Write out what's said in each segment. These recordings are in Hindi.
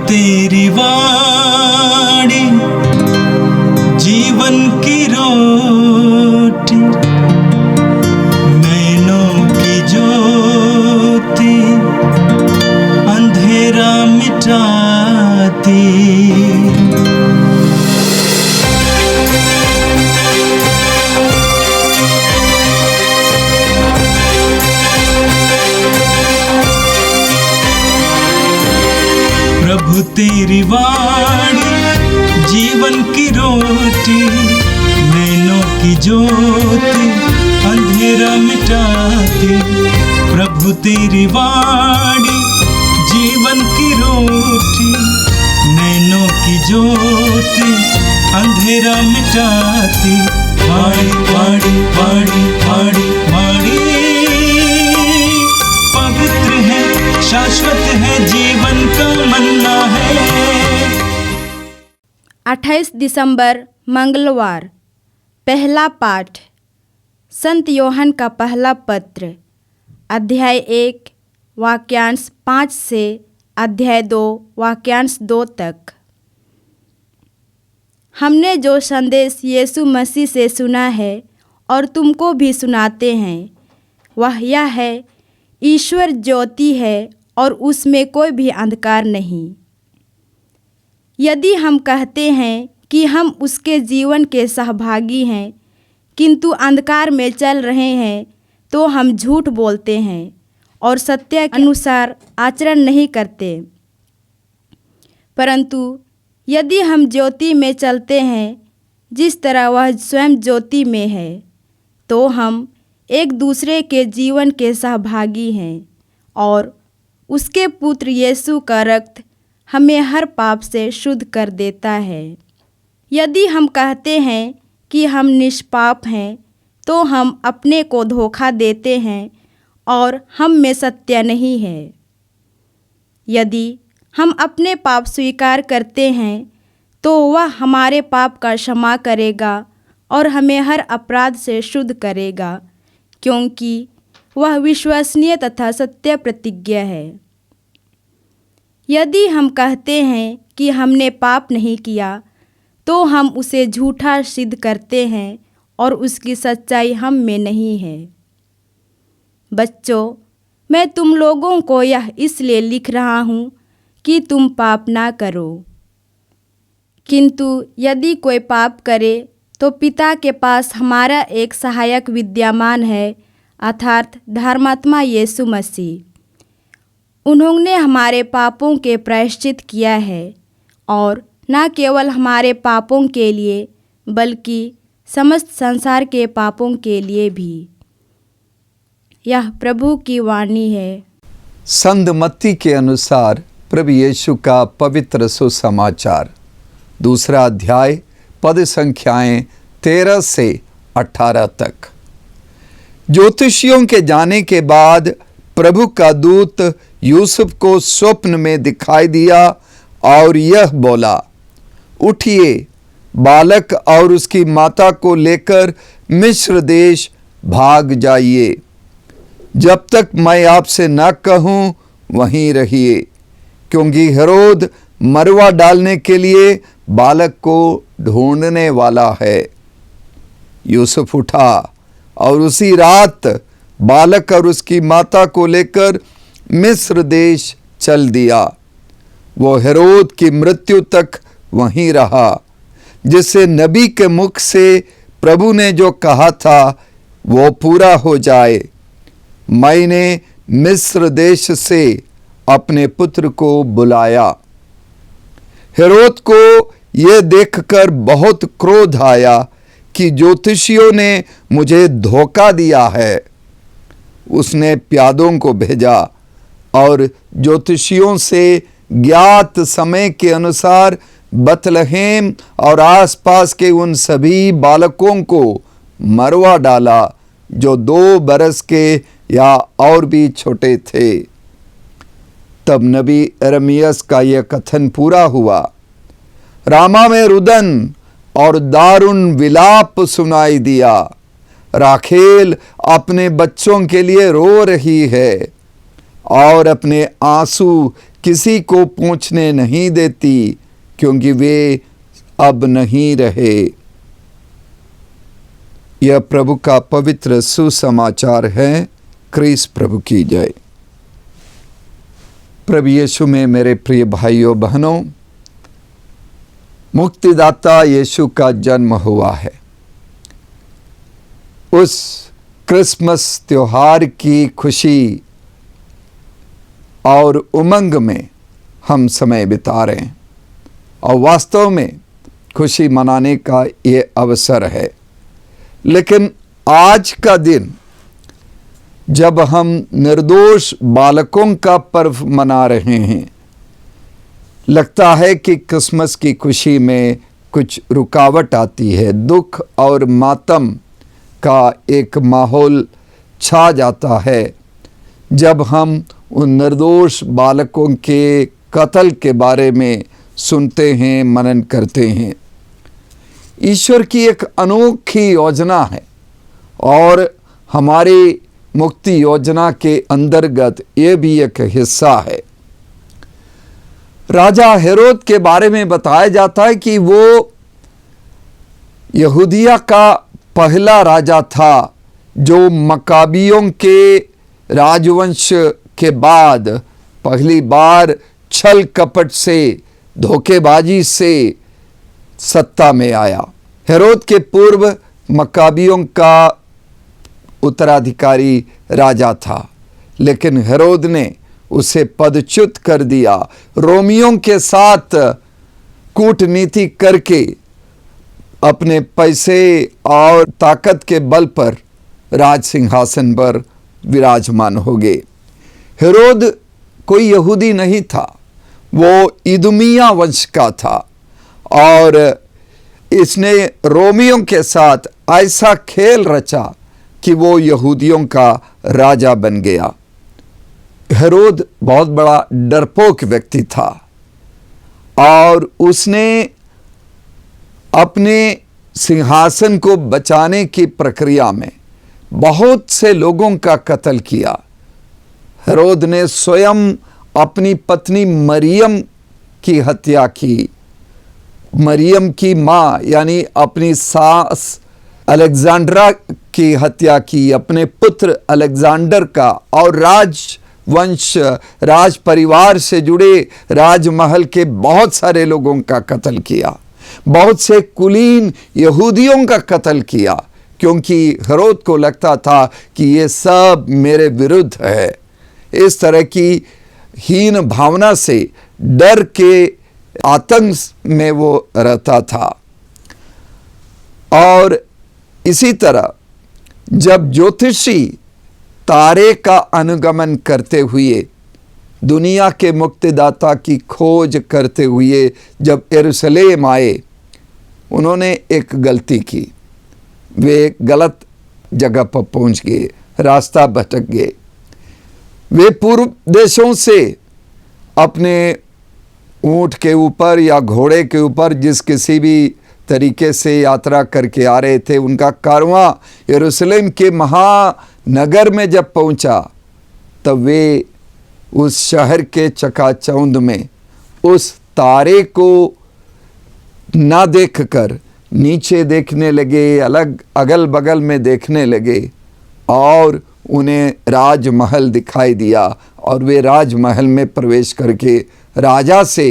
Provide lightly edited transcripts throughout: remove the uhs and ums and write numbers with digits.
तेरी वाणी जीवन की रोटी, नैनों की ज्योति अंधेरा मिटाती। प्रभु तेरी वाणी जीवन की रोटी, नैनों की ज्योति अंधेरा मिटाती। प्रभु तेरी वाणी जीवन की रोटी, नैनों की ज्योति अंधेरा मिटाती। वाणी वाणी वाणी वाणी वाणी पवित्र है, शाश्वत है, जीवन का मन्ना है। 28 दिसंबर मंगलवार। पहला पाठ संत योहन का पहला पत्र, अध्याय 1 वाक्यांश 5 से अध्याय 2 वाक्यांश 2 तक। हमने जो संदेश यीशु मसीह से सुना है और तुमको भी सुनाते हैं, वह यह है, ईश्वर ज्योति है और उसमें कोई भी अंधकार नहीं। यदि हम कहते हैं कि हम उसके जीवन के सहभागी हैं किंतु अंधकार में चल रहे हैं, तो हम झूठ बोलते हैं और सत्य के अनुसार आचरण नहीं करते। परंतु यदि हम ज्योति में चलते हैं जिस तरह वह स्वयं ज्योति में है, तो हम एक दूसरे के जीवन के सहभागी हैं और उसके पुत्र यीशु का रक्त हमें हर पाप से शुद्ध कर देता है। यदि हम कहते हैं कि हम निष्पाप हैं, तो हम अपने को धोखा देते हैं और हम में सत्य नहीं है। यदि हम अपने पाप स्वीकार करते हैं, तो वह हमारे पाप का क्षमा करेगा और हमें हर अपराध से शुद्ध करेगा, क्योंकि वह विश्वसनीय तथा सत्य प्रतिज्ञा है। यदि हम कहते हैं कि हमने पाप नहीं किया, तो हम उसे झूठा सिद्ध करते हैं और उसकी सच्चाई हम में नहीं है। बच्चों, मैं तुम लोगों को यह इसलिए लिख रहा हूँ कि तुम पाप ना करो। किंतु यदि कोई पाप करे, तो पिता के पास हमारा एक सहायक विद्यमान है, अर्थात धर्मात्मा यीशु मसीह। उन्होंने हमारे पापों के प्रायश्चित किया है, और न केवल हमारे पापों के लिए बल्कि समस्त संसार के पापों के लिए भी। यह प्रभु की वाणी है। संत मत्ती के अनुसार प्रभु यीशु का पवित्र सुसमाचार, दूसरा अध्याय, पद संख्याएं 13 से 18 तक। ज्योतिषियों के जाने के बाद प्रभु का दूत यूसुफ को स्वप्न में दिखाई दिया और यह बोला, उठिए, बालक और उसकी माता को लेकर मिस्र देश भाग जाइए। जब तक मैं आपसे न कहूँ वहीं रहिए, क्योंकि हेरोद मरवा डालने के लिए बालक को ढूंढने वाला है। यूसुफ उठा और उसी रात बालक और उसकी माता को लेकर मिस्र देश चल दिया। वो हेरोद की मृत्यु तक वहीं रहा, जिससे नबी के मुख से प्रभु ने जो कहा था वो पूरा हो जाए, मैंने मिस्र देश से अपने पुत्र को बुलाया। हेरोद को यह देखकर बहुत क्रोध आया कि ज्योतिषियों ने मुझे धोखा दिया है। उसने प्यादों को भेजा और ज्योतिषियों से ज्ञात समय के अनुसार बतलहेम और आसपास के उन सभी बालकों को मरवा डाला जो 2 बरस के या और भी छोटे थे। तब नबी यिर्मयाह का यह कथन पूरा हुआ, रामा में रुदन और दारुण विलाप सुनाई दिया। राखेल अपने बच्चों के लिए रो रही है और अपने आंसू किसी को पोंछने नहीं देती, क्योंकि वे अब नहीं रहे। यह प्रभु का पवित्र सुसमाचार है। क्रीस्त प्रभु की जय। प्रभु यीशु में मेरे प्रिय भाइयों बहनों, मुक्तिदाता यीशु का जन्म हुआ है। उस क्रिसमस त्योहार की खुशी और उमंग में हम समय बिता रहे हैं, और वास्तव में खुशी मनाने का ये अवसर है। लेकिन आज का दिन, जब हम निर्दोष बालकों का पर्व मना रहे हैं, लगता है कि क्रिसमस की खुशी में कुछ रुकावट आती है। दुख और मातम का एक माहौल छा जाता है जब हम उन निर्दोष बालकों के कत्ल के बारे में सुनते हैं, मनन करते हैं। ईश्वर की एक अनोखी योजना है, और हमारी मुक्ति योजना के अंतर्गत ये भी एक हिस्सा है। राजा हेरोद के बारे में बताया जाता है कि वो यहूदिया का पहला राजा था जो मकाबियों के राजवंश के बाद पहली बार छल कपट से, धोखेबाजी से सत्ता में आया। हेरोद के पूर्व मकाबियों का उत्तराधिकारी राजा था, लेकिन हेरोद ने उसे पदच्युत कर दिया। रोमियों के साथ कूटनीति करके अपने पैसे और ताकत के बल पर राज सिंहासन पर विराजमान हो गए। हेरोद कोई यहूदी नहीं था, वो इदुमिया वंश का था, और इसने रोमियों के साथ ऐसा खेल रचा कि वो यहूदियों का राजा बन गया। हेरोद बहुत बड़ा डरपोक व्यक्ति था, और उसने अपने सिंहासन को बचाने की प्रक्रिया में बहुत से लोगों का कत्ल किया। हेरोद ने स्वयं अपनी पत्नी मरियम की हत्या की। मरियम की माँ यानी अपनी सास अलेक्जेंड्रा की हत्या की, अपने पुत्र अलेक्जेंडर का, और राजवंश, राज परिवार से जुड़े राजमहल के बहुत सारे लोगों का कत्ल किया। बहुत से कुलीन यहूदियों का कत्ल किया, क्योंकि हेरोद को लगता था कि ये सब मेरे विरुद्ध है। इस तरह की हीन भावना से, डर के आतंक में वो रहता था। और इसी तरह जब ज्योतिषी तारे का अनुगमन करते हुए, दुनिया के मुक्तिदाता की खोज करते हुए जब यरूशलेम आए, उन्होंने एक गलती की। वे गलत जगह पर पहुंच गए, रास्ता भटक गए। वे पूर्व देशों से अपने ऊंट के ऊपर या घोड़े के ऊपर जिस किसी भी तरीके से यात्रा करके आ रहे थे, उनका कारवां यरूशलेम के महानगर में जब पहुंचा, तब वे उस शहर के चकाचौंध में उस तारे को ना देखकर नीचे देखने लगे, अलग अगल बगल में देखने लगे, और उन्हें राजमहल दिखाई दिया, और वे राजमहल में प्रवेश करके राजा से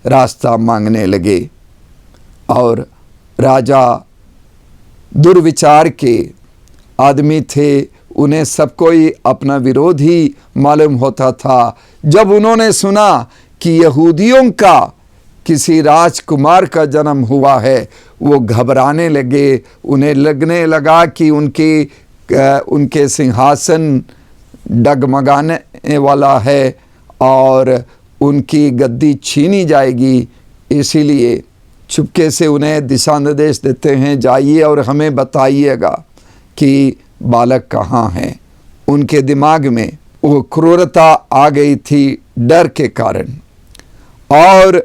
रास्ता मांगने लगे। और राजा दुर्विचार के आदमी थे, उन्हें सब कोई अपना विरोधी मालूम होता था। जब उन्होंने सुना कि यहूदियों का किसी राजकुमार का जन्म हुआ है, वो घबराने लगे। उन्हें लगने लगा कि उनके सिंहासन डगमगाने वाला है और उनकी गद्दी छीनी जाएगी। इसीलिए चुपके से उन्हें दिशा निर्देश देते हैं, जाइए और हमें बताइएगा कि बालक कहाँ हैं। उनके दिमाग में वो क्रूरता आ गई थी डर के कारण। और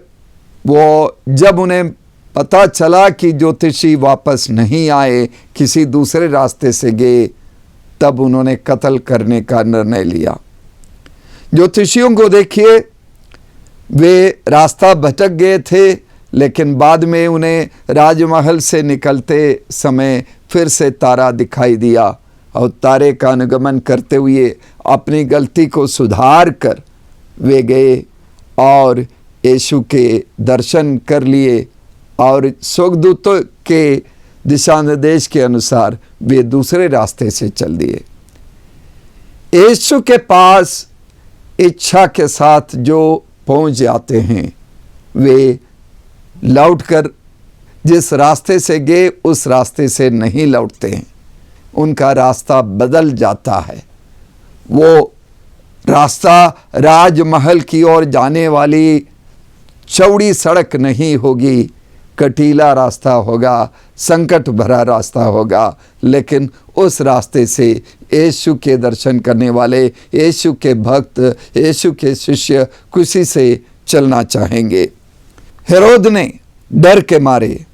वो जब उन्हें पता चला कि ज्योतिषी वापस नहीं आए, किसी दूसरे रास्ते से गए, तब उन्होंने कत्ल करने का निर्णय लिया। ज्योतिषियों को देखिए, वे रास्ता भटक गए थे, लेकिन बाद में उन्हें राजमहल से निकलते समय फिर से तारा दिखाई दिया और तारे का अनुगमन करते हुए अपनी गलती को सुधार कर वे गए और यीशु के दर्शन कर लिए और स्वर्गदूतों के दिशा निर्देश के अनुसार वे दूसरे रास्ते से चल दिए। यीशु के पास इच्छा के साथ जो पहुंच जाते हैं, वे लौटकर जिस रास्ते से गए उस रास्ते से नहीं लौटते हैं, उनका रास्ता बदल जाता है। वो रास्ता राजमहल की ओर जाने वाली चौड़ी सड़क नहीं होगी, कटीला रास्ता होगा, संकट भरा रास्ता होगा, लेकिन उस रास्ते से यीशु के दर्शन करने वाले, यीशु के भक्त, यीशु के शिष्य खुशी से चलना चाहेंगे। हेरोद ने डर के मारे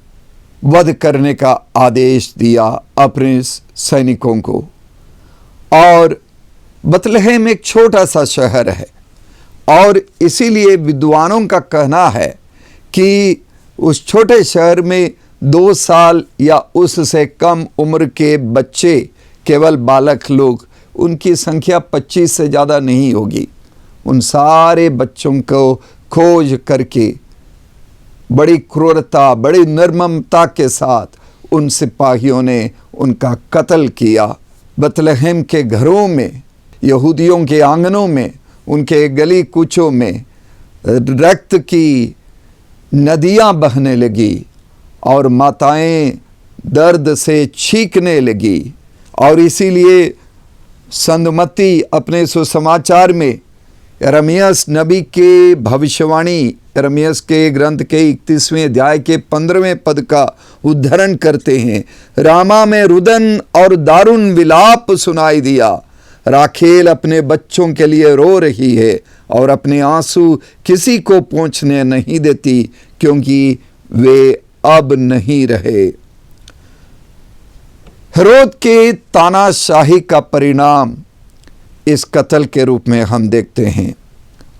वध करने का आदेश दिया अपने सैनिकों को, और बतलहम एक छोटा सा शहर है और इसीलिए विद्वानों का कहना है कि उस छोटे शहर में 2 साल या उससे कम उम्र के बच्चे, केवल बालक लोग, उनकी संख्या 25 से ज़्यादा नहीं होगी। उन सारे बच्चों को खोज करके बड़ी क्रूरता, बड़ी निर्ममता के साथ उन सिपाहियों ने उनका कत्ल किया। बतलहम के घरों में, यहूदियों के आंगनों में, उनके गली कूचों में रक्त की नदियां बहने लगी और माताएं दर्द से चीखने लगी। और इसीलिए संतमत्ती अपने सुसमाचार में यिर्मयाह नबी के भविष्यवाणी, यिर्मयाह के ग्रंथ के 31वें अध्याय के 15वें पद का उद्धरण करते हैं। रामा में रुदन और दारुण विलाप सुनाई दिया, राखेल अपने बच्चों के लिए रो रही है और अपने आंसू किसी को पहुंचने नहीं देती, क्योंकि वे अब नहीं रहे। हेरोद के तानाशाही का परिणाम इस कत्ल के रूप में हम देखते हैं।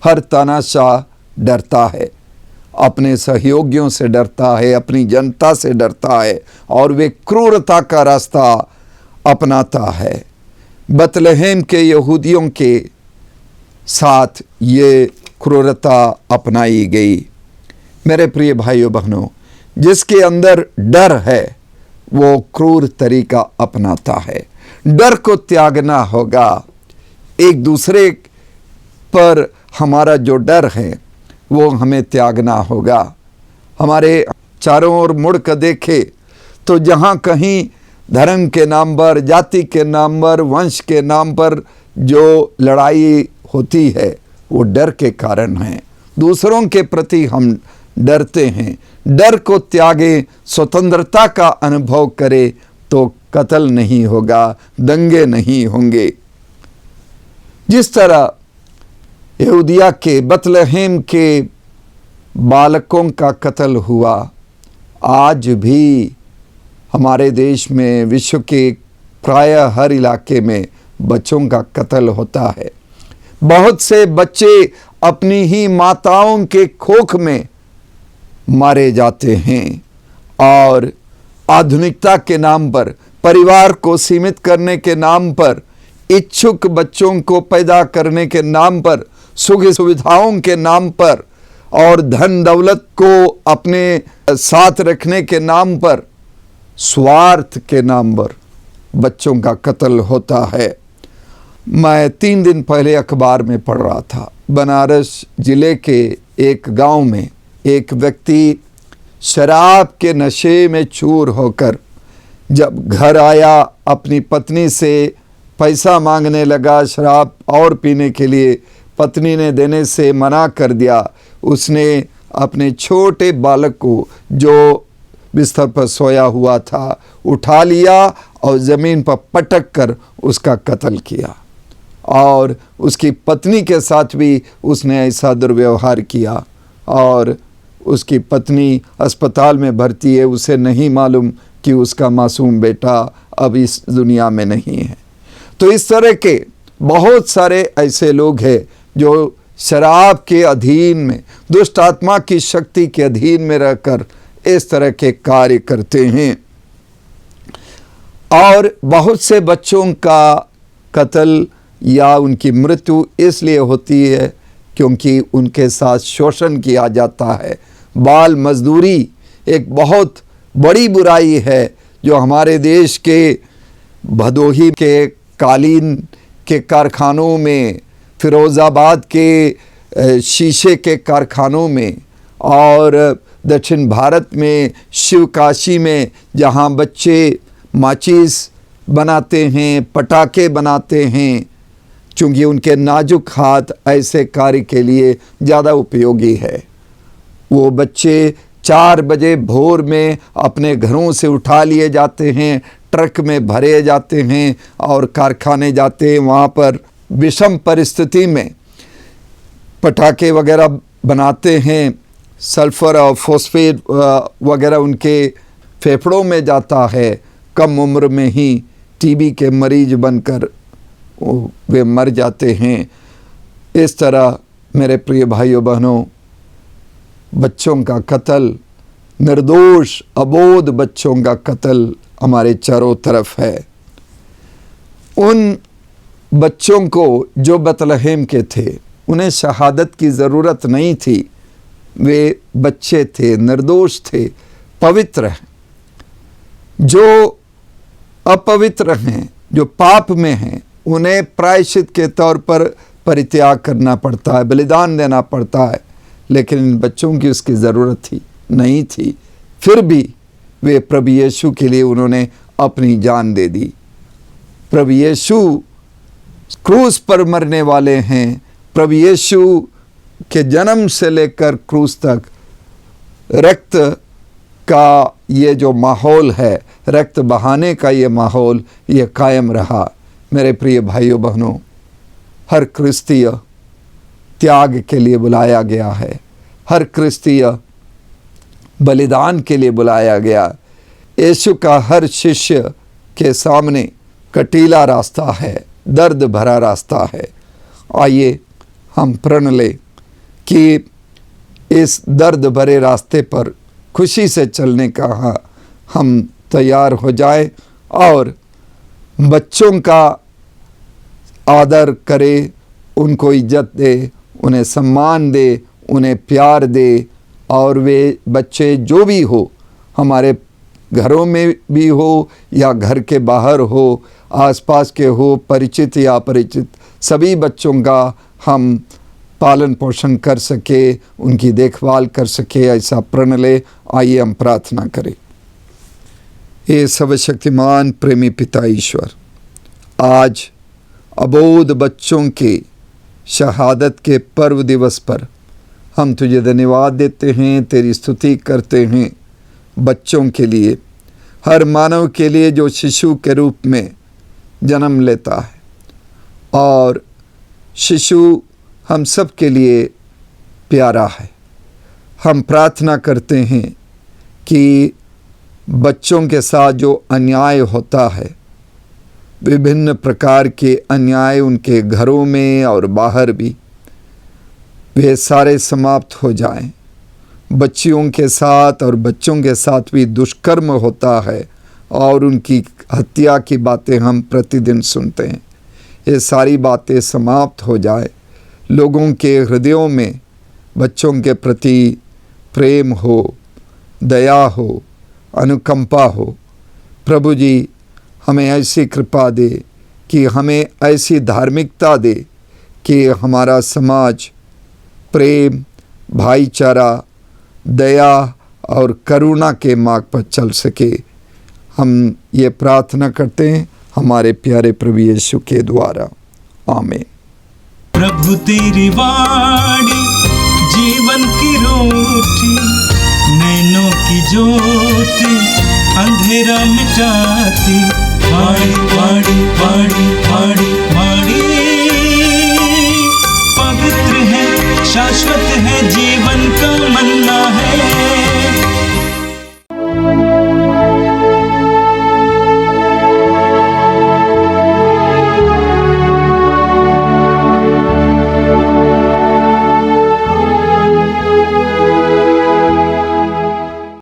हर तानाशाह डरता है, अपने सहयोगियों से डरता है, अपनी जनता से डरता है और वे क्रूरता का रास्ता अपनाता है। बतलहम के यहूदियों के साथ ये क्रूरता अपनाई गई। मेरे प्रिय भाइयों बहनों, जिसके अंदर डर है वो क्रूर तरीका अपनाता है। डर को त्यागना होगा। एक दूसरे पर हमारा जो डर है वो हमें त्यागना होगा। हमारे चारों ओर मुड़ कर देखे तो जहाँ कहीं धर्म के नाम पर, जाति के नाम पर, वंश के नाम पर जो लड़ाई होती है वो डर के कारण है। दूसरों के प्रति हम डरते हैं। डर को त्यागे, स्वतंत्रता का अनुभव करें तो कत्ल नहीं होगा, दंगे नहीं होंगे। जिस तरह यहूदिया के बतलहम के बालकों का कत्ल हुआ, आज भी हमारे देश में, विश्व के प्रायः हर इलाके में बच्चों का कत्ल होता है। बहुत से बच्चे अपनी ही माताओं के कोख में मारे जाते हैं और आधुनिकता के नाम पर, परिवार को सीमित करने के नाम पर, इच्छुक बच्चों को पैदा करने के नाम पर, सुख सुविधाओं के नाम पर और धन दौलत को अपने साथ रखने के नाम पर, स्वार्थ के नाम पर बच्चों का कत्ल होता है। मैं 3 दिन पहले अखबार में पढ़ रहा था, बनारस जिले के एक गांव में एक व्यक्ति शराब के नशे में चूर होकर जब घर आया, अपनी पत्नी से पैसा मांगने लगा शराब और पीने के लिए। पत्नी ने देने से मना कर दिया। उसने अपने छोटे बालक को जो बिस्तर पर सोया हुआ था उठा लिया और ज़मीन पर पटक कर उसका कत्ल किया। और उसकी पत्नी के साथ भी उसने ऐसा दुर्व्यवहार किया और उसकी पत्नी अस्पताल में भर्ती है। उसे नहीं मालूम कि उसका मासूम बेटा अब इस दुनिया में नहीं है। तो इस तरह के बहुत सारे ऐसे लोग हैं जो शराब के अधीन में, दुष्ट आत्मा की शक्ति के अधीन में रहकर इस तरह के कार्य करते हैं। और बहुत से बच्चों का कत्ल या उनकी मृत्यु इसलिए होती है क्योंकि उनके साथ शोषण किया जाता है। बाल मजदूरी एक बहुत बड़ी बुराई है जो हमारे देश के भदोही के कालीन के कारखानों में, फिरोज़ाबाद के शीशे के कारखानों में, और दक्षिण भारत में शिवकाशी में जहाँ बच्चे माचिस बनाते हैं, पटाखे बनाते हैं, चूँकि उनके नाजुक हाथ ऐसे कार्य के लिए ज़्यादा उपयोगी है। वो बच्चे 4 बजे भोर में अपने घरों से उठा लिए जाते हैं, ट्रक में भरे जाते हैं और कारखाने जाते हैं। वहाँ पर विषम परिस्थिति में पटाखे वगैरह बनाते हैं, सल्फर और फॉस्फेट वगैरह उनके फेफड़ों में जाता है। कम उम्र में ही टीबी के मरीज बनकर वे मर जाते हैं। इस तरह मेरे प्रिय भाइयों बहनों, बच्चों का कत्ल, निर्दोष अबोध बच्चों का कत्ल हमारे चारों तरफ है। उन बच्चों को जो बेतलहम के थे, उन्हें शहादत की ज़रूरत नहीं थी। वे बच्चे थे, निर्दोष थे, पवित्र हैं। जो अपवित्र हैं, जो पाप में हैं, उन्हें प्रायश्चित के तौर पर परित्याग करना पड़ता है, बलिदान देना पड़ता है। लेकिन इन बच्चों की उसकी ज़रूरत नहीं थी। फिर भी वे प्रभु यीशु के लिए उन्होंने अपनी जान दे दी। प्रभु यीशु क्रूस पर मरने वाले हैं। प्रभु यीशु के जन्म से लेकर क्रूस तक रक्त का ये जो माहौल है, रक्त बहाने का ये माहौल, ये कायम रहा। मेरे प्रिय भाइयों बहनों, हर क्रिस्तीय त्याग के लिए बुलाया गया है, हर क्रिस्तीय बलिदान के लिए बुलाया गया। यीशु का हर शिष्य के सामने कटीला रास्ता है, दर्द भरा रास्ता है। आइए हम प्रण लें कि इस दर्द भरे रास्ते पर खुशी से चलने का हम तैयार हो जाए और बच्चों का आदर करें, उनको इज्जत दे, उन्हें सम्मान दे, उन्हें प्यार दे। और वे बच्चे जो भी हो, हमारे घरों में भी हो या घर के बाहर हो, आसपास के हो, परिचित या अपरिचित, सभी बच्चों का हम पालन पोषण कर सके, उनकी देखभाल कर सके, ऐसा प्रण ले। आइए हम प्रार्थना करें। हे सर्वशक्तिमान प्रेमी पिता ईश्वर, आज अबोध बच्चों के शहादत के पर्व दिवस पर हम तुझे धन्यवाद देते हैं, तेरी स्तुति करते हैं बच्चों के लिए, हर मानव के लिए जो शिशु के रूप में जन्म लेता है। और शिशु हम सब के लिए प्यारा है। हम प्रार्थना करते हैं कि बच्चों के साथ जो अन्याय होता है, विभिन्न प्रकार के अन्याय उनके घरों में और बाहर भी, वे सारे समाप्त हो जाएं। बच्चियों के साथ और बच्चों के साथ भी दुष्कर्म होता है और उनकी हत्या की बातें हम प्रतिदिन सुनते हैं। ये सारी बातें समाप्त हो जाए। लोगों के हृदयों में बच्चों के प्रति प्रेम हो, दया हो, अनुकंपा हो। प्रभु जी, हमें ऐसी कृपा दे कि हमें ऐसी धार्मिकता दे कि हमारा समाज प्रेम, भाईचारा, दया और करुणा के मार्ग पर चल सके। हम ये प्रार्थना करते हैं हमारे प्यारे प्रभु यीशु के द्वारा, आमीन। प्रभु तेरी वाणी जीवन की रोटी, नैनों की ज्योति अंधेरा मिटाती। वाणी वाणी वाणी वाणी वाणी, पवित्र है, शाश्वत है, जीवन